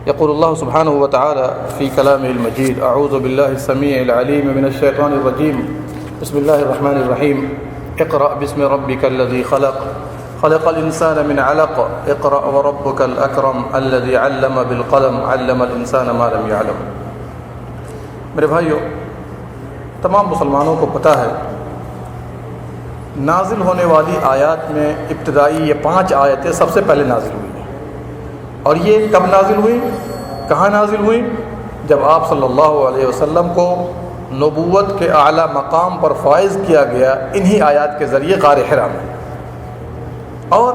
يقول الله سبحانه وتعالى في كلامه المجيد: أعوذ بالله السميع العليم من الشيطان الرجيم. بسم الله الرحمن الرحيم. اقرأ باسم ربك الذي خلق خلق الإنسان من علق اقرأ وربك الأكرم الذي علم بالقلم علم الإنسان ما لم يعلم. میرے بھائیو، تمام مسلمانوں کو پتہ ہے نازل ہونے والی آیات میں ابتدائی یہ 5 آیتیں سب سے پہلے نازل ہوئی ہیں، اور یہ کب نازل ہوئی، کہاں نازل ہوئی؟ جب آپ صلی اللہ علیہ وسلم کو نبوت کے اعلیٰ مقام پر فائز کیا گیا انہی آیات کے ذریعے غار حرا میں۔ اور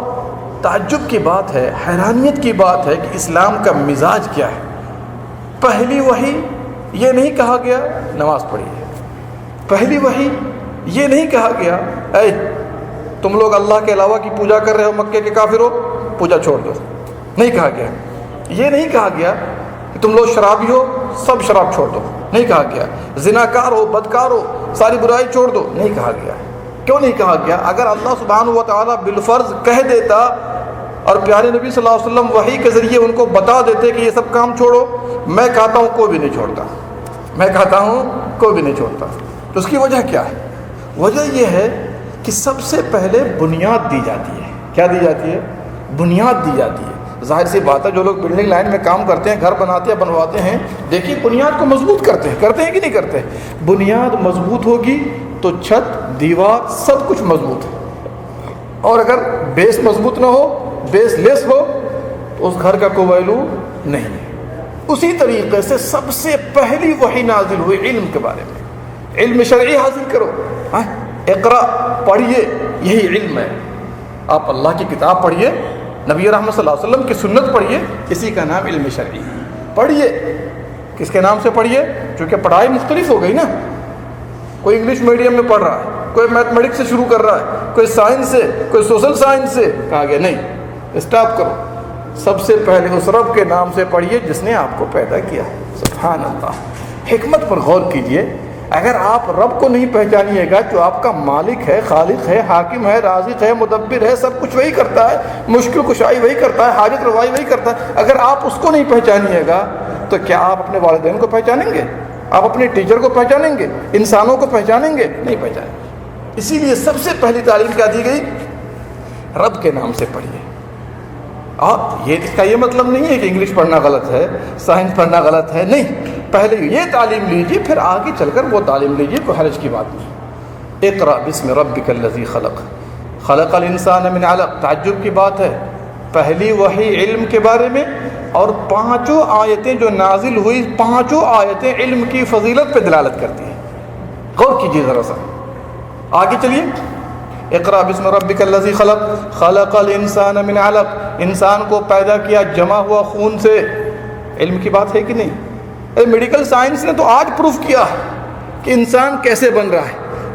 تعجب کی بات ہے، حیرانیت کی بات ہے کہ اسلام کا مزاج کیا ہے۔ پہلی وحی یہ نہیں کہا گیا نماز پڑھیے، پہلی وحی یہ نہیں کہا گیا اے تم لوگ اللہ کے علاوہ کی پوجا کر رہے ہو مکے کے کافرو، پوجا چھوڑ دو، نہیں کہا گیا۔ یہ نہیں کہا گیا کہ تم لوگ شرابی ہو، سب شراب چھوڑ دو، نہیں کہا گیا۔ زناکار ہو، بدکار ہو، ساری برائی چھوڑ دو، نہیں کہا گیا۔ کیوں نہیں کہا گیا؟ اگر اللہ سبحانہ و تعالیٰ بالفرض کہہ دیتا اور پیارے نبی صلی اللہ علیہ وسلم وحی کے ذریعے ان کو بتا دیتے کہ یہ سب کام چھوڑو، میں کہتا ہوں کوئی بھی نہیں چھوڑتا، میں کہتا ہوں کوئی بھی نہیں چھوڑتا۔ تو اس کی وجہ کیا ہے؟ وجہ یہ ہے کہ سب سے پہلے بنیاد دی جاتی ہے۔ کیا دی جاتی ہے؟ بنیاد دی جاتی ہے۔ ظاہر سی بات ہے، جو لوگ بلڈنگ لائن میں کام کرتے ہیں، گھر بناتے ہیں، بنواتے ہیں، دیکھیے بنیاد کو مضبوط کرتے ہیں کہ نہیں کرتے؟ بنیاد مضبوط ہوگی تو چھت، دیوار، سب کچھ مضبوط ہے۔ اور اگر بیس مضبوط نہ ہو، بیس لیس ہو، تو اس گھر کا کوئی ویلو نہیں ہے۔ اسی طریقے سے سب سے پہلی وحی نازل ہوئی علم کے بارے میں، علم شرعی حاصل کرو، اقرا پڑھیے، یہی علم ہے۔ آپ اللہ کی کتاب پڑھیے، نبی رحمت صلی اللہ علیہ وسلم کی سنت پڑھیے، اسی کا نام علم شرعی ہے۔ پڑھیے، کس کے نام سے پڑھیے؟ چونکہ پڑھائی مختلف ہو گئی نا، کوئی انگلش میڈیم میں پڑھ رہا ہے، کوئی میتھمیٹکس سے شروع کر رہا ہے، کوئی سائنس سے، کوئی سوشل سائنس سے۔ کہا گیا نہیں، اسٹاپ کرو، سب سے پہلے اس رب کے نام سے پڑھیے جس نے آپ کو پیدا کیا۔ سبحان اللہ۔ حکمت پر غور کیجئے، اگر آپ رب کو نہیں پہچانیے گا جو آپ کا مالک ہے، خالق ہے، حاکم ہے، رازق ہے، مدبر ہے، سب کچھ وہی کرتا ہے، مشکل کشائی وہی کرتا ہے، حاجت روائی وہی کرتا ہے، اگر آپ اس کو نہیں پہچانیے گا تو کیا آپ اپنے والدین کو پہچانیں گے؟ آپ اپنے ٹیچر کو پہچانیں گے؟ انسانوں کو پہچانیں گے؟ نہیں پہچانیں گے۔ اسی لیے سب سے پہلی تعلیم کیا دی گئی؟ رب کے نام سے پڑھیے۔ آپ اس کا یہ مطلب نہیں ہے کہ انگلش پڑھنا غلط ہے، سائنس پڑھنا غلط ہے، نہیں، پہلے یہ تعلیم لیجیے، پھر آگے چل کر وہ تعلیم لیجیے، کوئی حرج کی بات نہیں۔ اقرأ باسم ربک الذی خلق خلق الانسان من علق۔ تعجب کی بات ہے، پہلی وحی علم کے بارے میں، اور 5 آیتیں جو نازل ہوئی، 5 آیتیں علم کی فضیلت پہ دلالت کرتی ہیں۔ غور کیجیے ذرا سا، آگے چلیے۔ اقرأ باسم ربک الذی خلق خلق الانسان من علق، انسان کو پیدا کیا جمع ہوا خون سے۔ علم کی بات ہے کہ نہیں؟ میڈیکل سائنس نے تو آج پروف کیا ہے کہ انسان کیسے بن رہا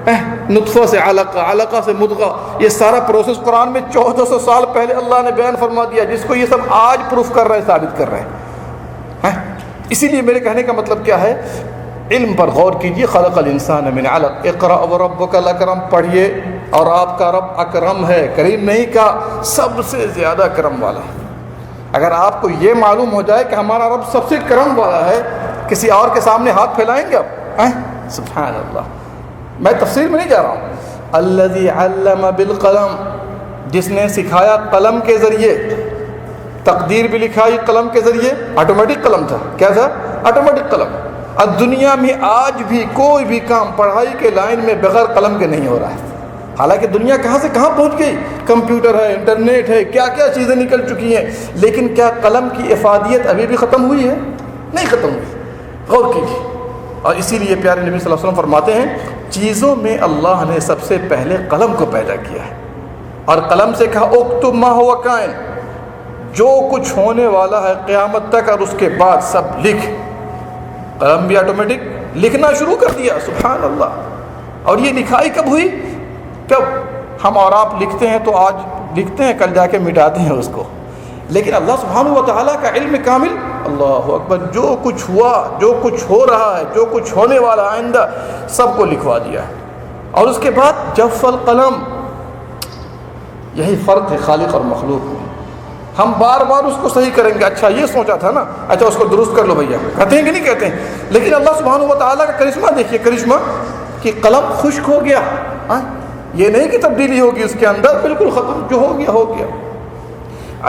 ہے، نطفہ سے علقہ، علقہ سے مضغہ، یہ سارا پروسیس قرآن میں 1400 سال پہلے اللہ نے بیان فرما دیا، جس کو یہ سب آج پروف کر رہے ہیں، ثابت کر رہے ہیں۔ اسی لیے میرے کہنے کا مطلب کیا ہے؟ علم پر غور کیجیے۔ خلق الانسان من علق اقرأ وربک الاکرم، پڑھیے، اور آپ کا رب اکرم ہے، کریم نہیں کا، سب سے زیادہ کرم والا ہے۔ اگر آپ کو یہ معلوم ہو جائے کہ ہمارا رب سب سے کرم والا ہے، کسی اور کے سامنے ہاتھ پھیلائیں گے آپ؟ سبحان اللہ۔ میں تفسیر میں نہیں جا رہا ہوں۔ الذی علم بالقلم، جس نے سکھایا قلم کے ذریعے، تقدیر بھی لکھائی قلم کے ذریعے، آٹومیٹک قلم تھا۔ کیا تھا؟ آٹومیٹک قلم۔ اب دنیا میں آج بھی کوئی بھی کام پڑھائی کے لائن میں بغیر قلم کے نہیں ہو رہا ہے، حالانکہ دنیا کہاں سے کہاں پہنچ گئی، کمپیوٹر ہے، انٹرنیٹ ہے، کیا کیا چیزیں نکل چکی ہیں، لیکن کیا قلم کی افادیت ابھی بھی ختم ہوئی ہے؟ نہیں ختم ہوئی۔ غور کیجیے۔ اور اسی لیے پیارے نبی صلی اللہ علیہ وسلم فرماتے ہیں، چیزوں میں اللہ نے سب سے پہلے قلم کو پیدا کیا ہے، اور قلم سے کہا اکتب ما ہوا کائن، جو کچھ ہونے والا ہے قیامت تک اور اس کے بعد سب لکھ۔ قلم بھی آٹومیٹک لکھنا شروع کر دیا۔ سبحان اللہ۔ اور یہ لکھائی کب ہوئی؟ کب ہم اور آپ لکھتے ہیں تو آج لکھتے ہیں، کل جا کے مٹاتے ہیں اس کو، لیکن اللہ سبحانہ و تعالیٰ کا علم کامل، اللہ اکبر، جو کچھ ہوا، جو کچھ ہو رہا ہے، جو کچھ ہونے والا آئندہ، سب کو لکھوا دیا ہے۔ اور اس کے بعد جف القلم، یہی فرق ہے خالق اور مخلوق میں۔ ہم بار بار اس کو صحیح کریں گے، اچھا یہ سوچا تھا نا، اچھا اس کو درست کر لو بھیا، کہتے ہیں کہ نہیں کہتے ہیں؟ لیکن اللہ سبحانہ و تعالیٰ کا کرشمہ دیکھیے، کرشمہ کہ قلم خشک ہو گیا، یہ نہیں کہ تبدیلی ہوگی اس کے اندر، بالکل ختم، جو ہو گیا ہو گیا۔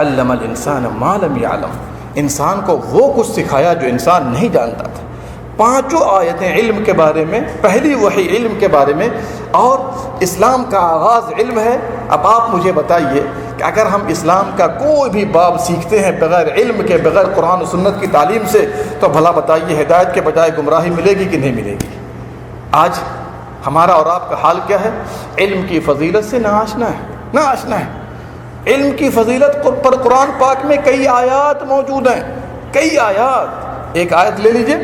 علم الانسان ما لم یعلم، انسان کو وہ کچھ سکھایا جو انسان نہیں جانتا تھا۔ پانچوں آیتیں علم کے بارے میں، پہلی وحی علم کے بارے میں، اور اسلام کا آغاز علم ہے۔ اب آپ مجھے بتائیے کہ اگر ہم اسلام کا کوئی بھی باب سیکھتے ہیں بغیر علم کے، بغیر قرآن و سنت کی تعلیم سے، تو بھلا بتائیے ہدایت کے بجائے گمراہی ملے گی کہ نہیں ملے گی؟ آج ہمارا اور آپ کا حال کیا ہے؟ علم کی فضیلت سے ناآشنا ہے، ناآشنا ہے۔ علم کی فضیلت پر قرآن پاک میں کئی آیات موجود ہیں، کئی آیات۔ ایک آیت لے لیجئے،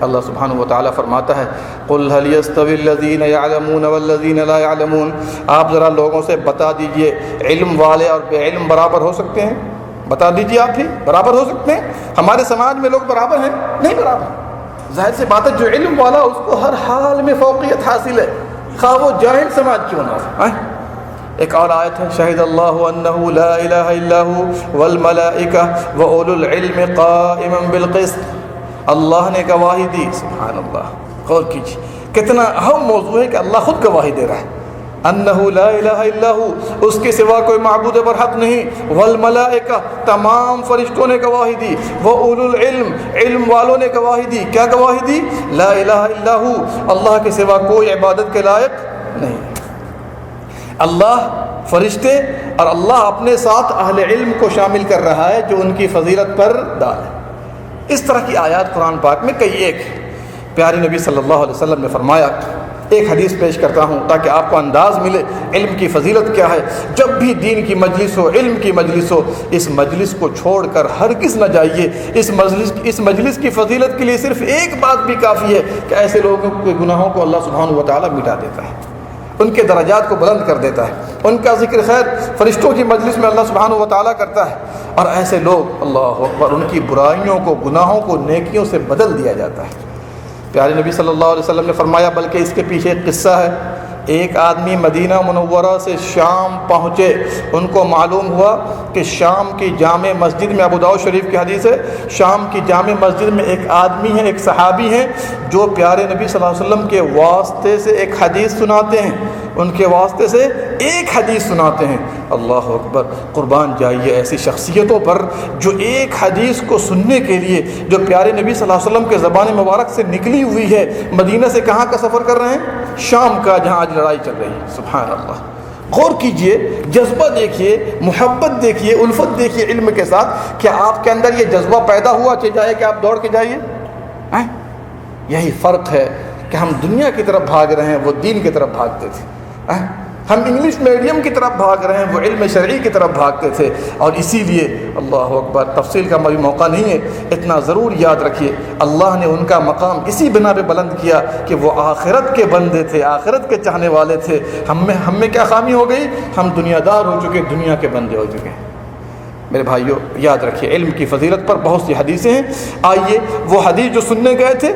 اللہ سبحانہ و تعالیٰ فرماتا ہے قُلْ هَلْ يَسْتَوِي الَّذِينَ يَعْلَمُونَ وَالَّذِينَ لَا يَعْلَمُونَ، آپ ذرا لوگوں سے بتا دیجئے علم والے اور بے علم برابر ہو سکتے ہیں؟ بتا دیجئے آپ بھی، برابر ہو سکتے ہیں؟ ہمارے سماج میں لوگ برابر ہیں؟ نہیں برابر۔ ظاہر سی بات ہے جو علم والا اس کو ہر حال میں فوقیت حاصل ہے، خواہ وہ جاہل سماج کیوں نہ ہو۔ ایک اور آیت ہے شہد اللہ انہ لا الہ الا ھو والملائکہ واولو العلم قائما بالقسط، اللہ نے گواہی دی۔ سبحان اللہ، غور کیجیے کتنا اہم موضوع ہے کہ اللہ خود گواہی دے رہا ہے، انہ لا الہ الا ھو، اس کے سوا کوئی معبود برحق نہیں، والملائکہ، تمام فرشتوں نے گواہی دی، واولو العلم، علم والوں نے گواہی دی۔ کیا گواہی دی؟ لا الہ الا ھو، اللہ کے سوا کوئی عبادت کے لائق نہیں۔ اللہ، فرشتے اور اللہ اپنے ساتھ اہل علم کو شامل کر رہا ہے جو ان کی فضیلت پر دال ہے۔ اس طرح کی آیات قرآن پاک میں کئی ایک ہیں۔ پیارے نبی صلی اللہ علیہ وسلم نے فرمایا، ایک حدیث پیش کرتا ہوں تاکہ آپ کو انداز ملے علم کی فضیلت کیا ہے۔ جب بھی دین کی مجلس ہو، علم کی مجلس ہو، اس مجلس کو چھوڑ کر ہرگز نہ جائیے۔ اس مجلس کی فضیلت کے لیے صرف ایک بات بھی کافی ہے کہ ایسے لوگوں کے گناہوں کو اللہ سبحانہ و تعالیٰ مٹا دیتا ہے، ان کے درجات کو بلند کر دیتا ہے، ان کا ذکر خیر فرشتوں کی مجلس میں اللہ سبحانہ و تعالیٰ کرتا ہے، اور ایسے لوگ اللہ اکبر ان کی برائیوں کو، گناہوں کو نیکیوں سے بدل دیا جاتا ہے۔ پیارے نبی صلی اللہ علیہ وسلم نے فرمایا، بلکہ اس کے پیچھے ایک قصہ ہے۔ ایک آدمی مدینہ منورہ سے شام پہنچے، ان کو معلوم ہوا کہ شام کی جامع مسجد میں، ابو داؤد شریف کی حدیث ہے، شام کی جامع مسجد میں ایک آدمی ہے، ایک صحابی ہیں جو پیارے نبی صلی اللہ علیہ وسلم کے واسطے سے ایک حدیث سناتے ہیں، ان کے واسطے سے ایک حدیث سناتے ہیں۔ اللہ اکبر، قربان جائیے ایسی شخصیتوں پر جو ایک حدیث کو سننے کے لیے، جو پیارے نبی صلی اللہ علیہ وسلم کے زبان مبارک سے نکلی ہوئی ہے، مدینہ سے کہاں کا سفر کر رہے ہیں؟ شام کا، جہاں آج لڑائی چل رہی ہے۔ سبحان اللہ، غور کیجئے، جذبہ دیکھیے، محبت دیکھیے، الفت دیکھیے علم کے ساتھ۔ کیا آپ کے اندر یہ جذبہ پیدا ہوا چاہیے کہ آپ دوڑ کے جائیے؟ یہی فرق ہے کہ ہم دنیا کی طرف بھاگ رہے ہیں، وہ دین کی طرف بھاگتے تھے۔ ہم انگلش میڈیم کی طرف بھاگ رہے ہیں، وہ علم شرعی کی طرف بھاگتے تھے۔ اور اسی لیے اللہ اکبر، تفصیل کا بھی موقع نہیں ہے، اتنا ضرور یاد رکھیے، اللہ نے ان کا مقام اسی بنا پہ بلند کیا کہ وہ آخرت کے بندے تھے، آخرت کے چاہنے والے تھے۔ ہم میں کیا خامی ہو گئی؟ ہم دنیا دار ہو چکے، دنیا کے بندے ہو چکے ہیں۔ میرے بھائیوں، یاد رکھیے علم کی فضیلت پر بہت سی حدیثیں ہیں۔ آئیے وہ حدیث جو سننے گئے تھے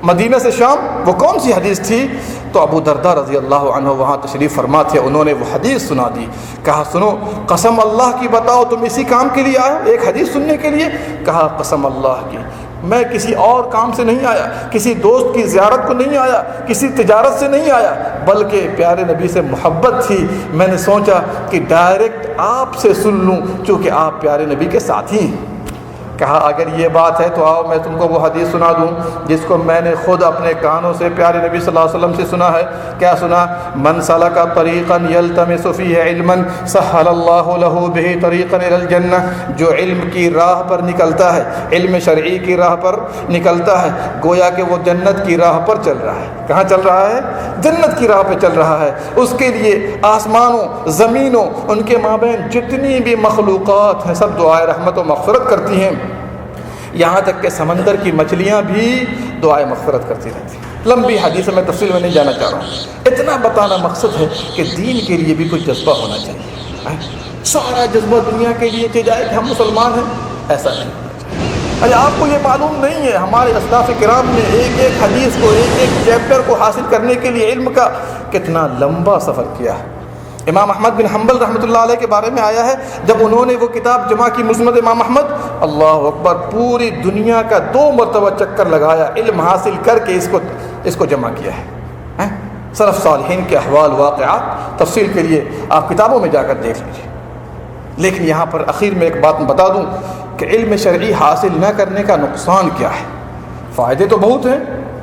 مدینہ سے شام، وہ کون سی حدیث تھی؟ تو ابو درداء رضی اللہ عنہ وہاں تشریف فرما تھے، انہوں نے وہ حدیث سنا دی۔ کہا سنو، قسم اللہ کی بتاؤ تم اسی کام کے لیے آئے، ایک حدیث سننے کے لیے؟ کہا قسم اللہ کی، میں کسی اور کام سے نہیں آیا، کسی دوست کی زیارت کو نہیں آیا، کسی تجارت سے نہیں آیا، بلکہ پیارے نبی سے محبت تھی۔ میں نے سوچا کہ ڈائریکٹ آپ سے سن لوں چونکہ آپ پیارے نبی کے ساتھی ہیں۔ کہا اگر یہ بات ہے تو آؤ میں تم کو وہ حدیث سنا دوں جس کو میں نے خود اپنے کانوں سے پیارے نبی صلی اللہ علیہ وسلم سے سنا ہے۔ کیا سنا؟ من سلک طریقا یلتمس فیہ علما سہل اللہ لہ بہ طریقا الی الجنہ، جو علم کی راہ پر نکلتا ہے، علم شرعی کی راہ پر نکلتا ہے، گویا کہ وہ جنت کی راہ پر چل رہا ہے۔ کہاں چل رہا ہے؟ جنت کی راہ پہ چل رہا ہے۔ اس کے لیے آسمانوں، زمینوں، ان کے مابین جتنی بھی مخلوقات ہیں سب دعائے رحمت و مغفرت کرتی ہیں، یہاں تک کہ سمندر کی مچھلیاں بھی دعائے مغفرت کرتی رہتی ہیں۔ لمبی حدیث میں تفصیل میں نہیں جانا چاہ رہا ہوں، اتنا بتانا مقصد ہے کہ دین کے لیے بھی کوئی جذبہ ہونا چاہیے۔ سارا جذبہ دنیا کے لیے کہ جائے کہ ہم مسلمان ہیں، ایسا نہیں ہونا چاہیے۔ اچھا آپ کو یہ معلوم نہیں ہے ہمارے اسلاف کرام نے ایک ایک حدیث کو، ایک ایک چیپٹر کو حاصل کرنے کے لیے علم کا کتنا لمبا سفر کیا ہے۔ امام احمد بن حنبل رحمۃ اللہ علیہ کے بارے میں آیا ہے، جب انہوں نے وہ کتاب جمع کی مسند امام احمد، اللہ اکبر، پوری دنیا کا 2 مرتبہ چکر لگایا، علم حاصل کر کے اس کو جمع کیا ہے۔ سلف صالحین کے احوال واقعات تفصیل کے لیے آپ کتابوں میں جا کر دیکھ لیجیے۔ لیکن یہاں پر اخیر میں ایک بات بتا دوں کہ علم شرعی حاصل نہ کرنے کا نقصان کیا ہے۔ فائدے تو بہت ہیں،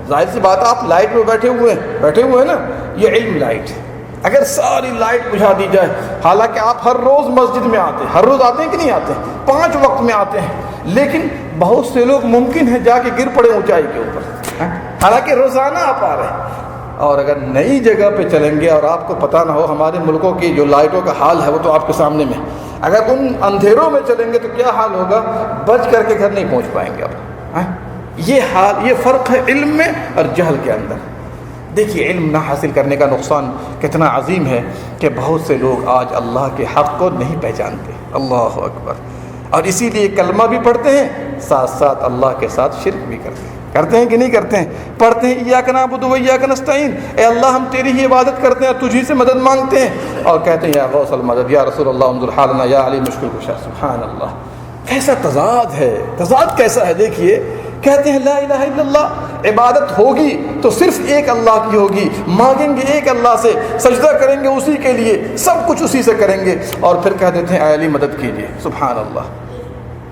ظاہر سی بات، آپ لائٹ میں بیٹھے ہوئے ہیں نا، یہ علم لائٹ ہے۔ اگر ساری لائٹ بجھا دی جائے، حالانکہ آپ ہر روز مسجد میں آتے ہیں، ہر روز آتے ہیں کہ نہیں آتے ہیں، 5 وقت میں آتے ہیں، لیکن بہت سے لوگ ممکن ہے جا کے گر پڑے اونچائی کے اوپر، حالانکہ روزانہ آپ آ رہے ہیں۔ اور اگر نئی جگہ پہ چلیں گے اور آپ کو پتہ نہ ہو، ہمارے ملکوں کی جو لائٹوں کا حال ہے وہ تو آپ کے سامنے میں، اگر ان اندھیروں میں چلیں گے تو کیا حال ہوگا، بچ کر کے گھر نہیں پہنچ پائیں گے آپ۔ یہ فرق ہے علم میں اور جہل کے اندر۔ دیکھیے علم نہ حاصل کرنے کا نقصان کتنا عظیم ہے کہ بہت سے لوگ آج اللہ کے حق کو نہیں پہچانتے، اللہ اکبر، اور اسی لیے کلمہ بھی پڑھتے ہیں، ساتھ ساتھ اللہ کے ساتھ شرک بھی کرتے ہیں کہ نہیں کرتے ہیں؟ پڑھتے ہیں ایاک نعبد و ایاک نستعین، اے اللہ ہم تیری ہی عبادت کرتے ہیں اور تجھی سے مدد مانگتے ہیں، اور کہتے ہیں یا غوث المدد، یا رسول اللہ انظر حالنا، یا علی مشکل کشا۔ سبحان اللہ، کیسا تضاد ہے، تضاد کیسا ہے۔ دیکھیے کہتے ہیں لا الہ الا اللہ، عبادت ہوگی تو صرف ایک اللہ کی ہوگی، مانگیں گے ایک اللہ سے، سجدہ کریں گے اسی کے لیے، سب کچھ اسی سے کریں گے، اور پھر کہہ دیتے ہیں اے علی مدد کیجیے۔ سبحان اللہ،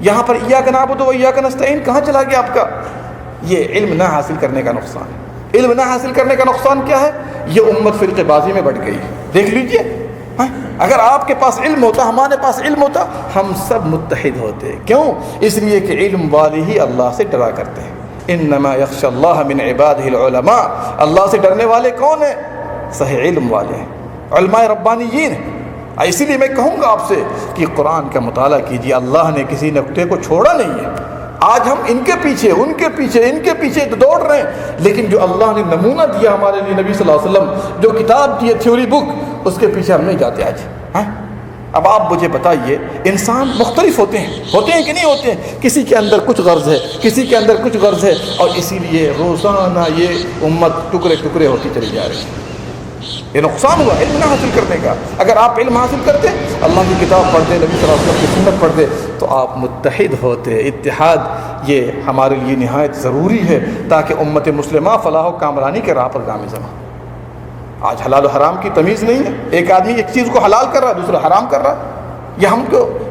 یہاں پر ایاک نعبد و ایاک نستعین کہاں چلا گیا آپ کا؟ یہ علم نہ حاصل کرنے کا نقصان ہے۔ علم نہ حاصل کرنے کا نقصان کیا ہے؟ یہ امت فرقے بازی میں بٹ گئی۔ دیکھ لیجئے، اگر آپ کے پاس علم ہوتا، ہمارے پاس علم ہوتا، ہم سب متحد ہوتے۔ کیوں؟ اس لیے کہ علم والے ہی اللہ سے ڈرا کرتے ہیں۔ انما یخشی اللہ من عبادہ العلماء، اللہ سے ڈرنے والے کون ہیں؟ صحیح علم والے ہیں، علماء ربانیین ہیں۔ اسی لیے میں کہوں گا آپ سے کہ قرآن کا مطالعہ کیجیے، اللہ نے کسی نقطے کو چھوڑا نہیں ہے۔ آج ہم ان کے پیچھے دوڑ رہے ہیں، لیکن جو اللہ نے نمونہ دیا ہمارے لیے، نبی صلی اللہ علیہ وسلم جو کتاب دی ہے، تھیوری بک، اس کے پیچھے ہم نہیں جاتے آج۔ اب آپ مجھے بتائیے، انسان مختلف ہوتے ہیں کہ نہیں ہوتے ہیں؟ کسی کے اندر کچھ غرض ہے، کسی کے اندر کچھ غرض ہے، اور اسی لیے روزانہ یہ امت ٹکڑے ہوتی چلی جا رہی ہے۔ یہ نقصان ہوا علم نہ حاصل کرنے کا۔ اگر آپ علم حاصل کرتے، اللہ کی کتاب پڑھتے، نبی صلی اللہ علیہ وسلم کی سنت پڑھتے، تو آپ متحد ہوتے۔ اتحاد یہ ہمارے لیے نہایت ضروری ہے تاکہ امت مسلمہ فلاح و کامرانی کے راہ پر گامزن ہو۔ آج حلال و حرام کی تمیز نہیں ہے، ایک آدمی ایک چیز کو حلال کر رہا ہے، دوسرا حرام کر رہا ہے۔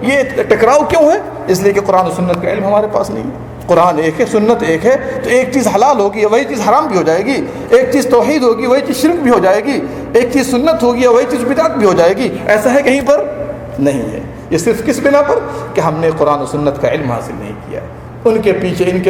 یہ ٹکراؤ کیوں ہے؟ اس لیے کہ قرآن و سنت کا علم ہمارے پاس نہیں ہے۔ قرآن ایک ہے، سنت ایک ہے، تو ایک چیز حلال ہوگی وہی چیز حرام بھی ہو جائے گی، ایک چیز توحید ہوگی وہی چیز شرک بھی ہو جائے گی، ایک چیز سنت ہوگی وہی چیز بدعت بھی ہو جائے گی۔ ایسا ہے کہیں پر نہیں ہے۔ یہ صرف کس بنا پر؟ کہ ہم نے قرآن و سنت کا علم حاصل نہیں کیا ہے۔ ان کے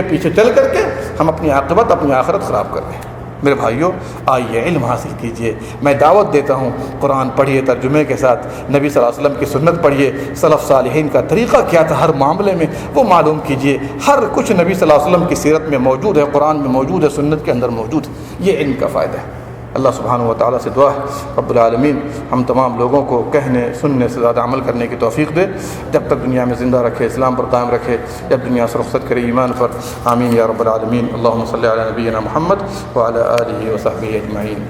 پیچھے چل کر کے ہم اپنی عاقبت، اپنی آخرت خراب کر رہے ہیں۔ میرے بھائیوں، آئیے علم حاصل کیجئے۔ میں دعوت دیتا ہوں، قرآن پڑھیے ترجمے کے ساتھ، نبی صلی اللہ علیہ وسلم کی سنت پڑھیے، سلف صالحین کا طریقہ کیا تھا ہر معاملے میں وہ معلوم کیجئے۔ ہر کچھ نبی صلی اللہ علیہ وسلم کی سیرت میں موجود ہے، قرآن میں موجود ہے، سنت کے اندر موجود ہے۔ یہ علم کا فائدہ ہے۔ اللہ سبحانہ و تعالیٰ سے دعا ہے رب العالمین ہم تمام لوگوں کو کہنے سننے سے زیادہ عمل کرنے کی توفیق دے، جب تک دنیا میں زندہ رکھے، اسلام پر قائم رکھے، جب دنیا سے رخصت کرے ایمان پر۔ آمین یا رب العالمین۔ اللہم صلی علی نبینا محمد وعلی آلہ وصحبہ اجمعین۔